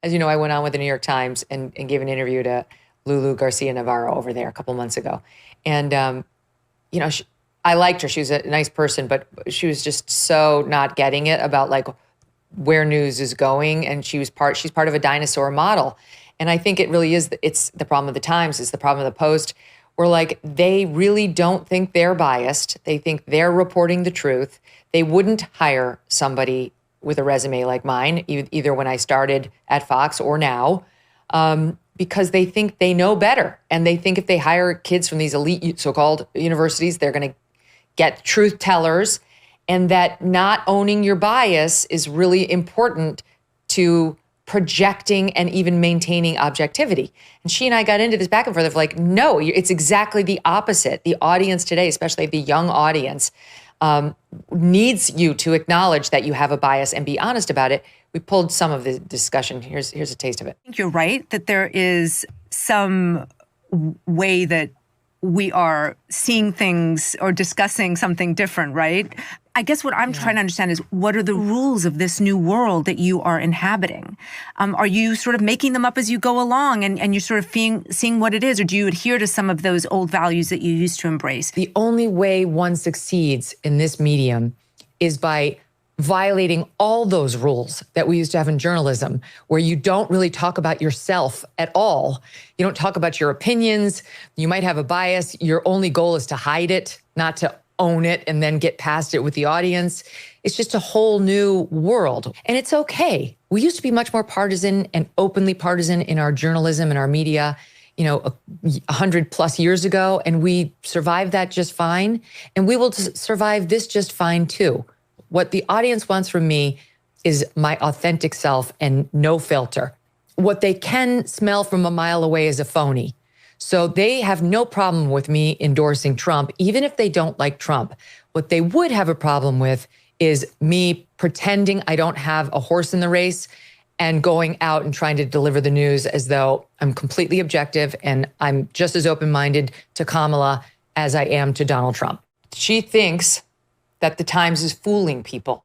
As you know, I went on with the New York Times and gave an interview to Lulu Garcia Navarro over there a couple months ago. And, I liked her. She was a nice person, but she was just so not getting it about like where news is going. And she's part of a dinosaur model. And I think it really is, it's the problem of the Times, it's the problem of the Post, where like they really don't think they're biased. They think they're reporting the truth. They wouldn't hire somebody with a resume like mine, either when I started at Fox or now, because they think they know better. And they think if they hire kids from these elite so-called universities, they're going to get truth tellers, and that not owning your bias is really important to projecting and even maintaining objectivity. And she and I got into this back and forth of like, no, it's exactly the opposite. The audience today, especially the young audience, needs you to acknowledge that you have a bias and be honest about it. We pulled some of the discussion. Here's a taste of it. I think you're right that there is some way that we are seeing things or discussing something different, right? I guess what I'm trying to understand is what are the rules of this new world that you are inhabiting? Are you sort of making them up as you go along and you're sort of seeing what it is, or do you adhere to some of those old values that you used to embrace? The only way one succeeds in this medium is by violating all those rules that we used to have in journalism, where you don't really talk about yourself at all. You don't talk about your opinions. You might have a bias. Your only goal is to hide it, not to own it and then get past it with the audience. It's just a whole new world. And it's okay. We used to be much more partisan and openly partisan in our journalism and our media, 100+ years ago, and we survived that just fine. And we will survive this just fine too. What the audience wants from me is my authentic self and no filter. What they can smell from a mile away is a phony. So they have no problem with me endorsing Trump, even if they don't like Trump. What they would have a problem with is me pretending I don't have a horse in the race and going out and trying to deliver the news as though I'm completely objective and I'm just as open-minded to Kamala as I am to Donald Trump. She thinks that the Times is fooling people.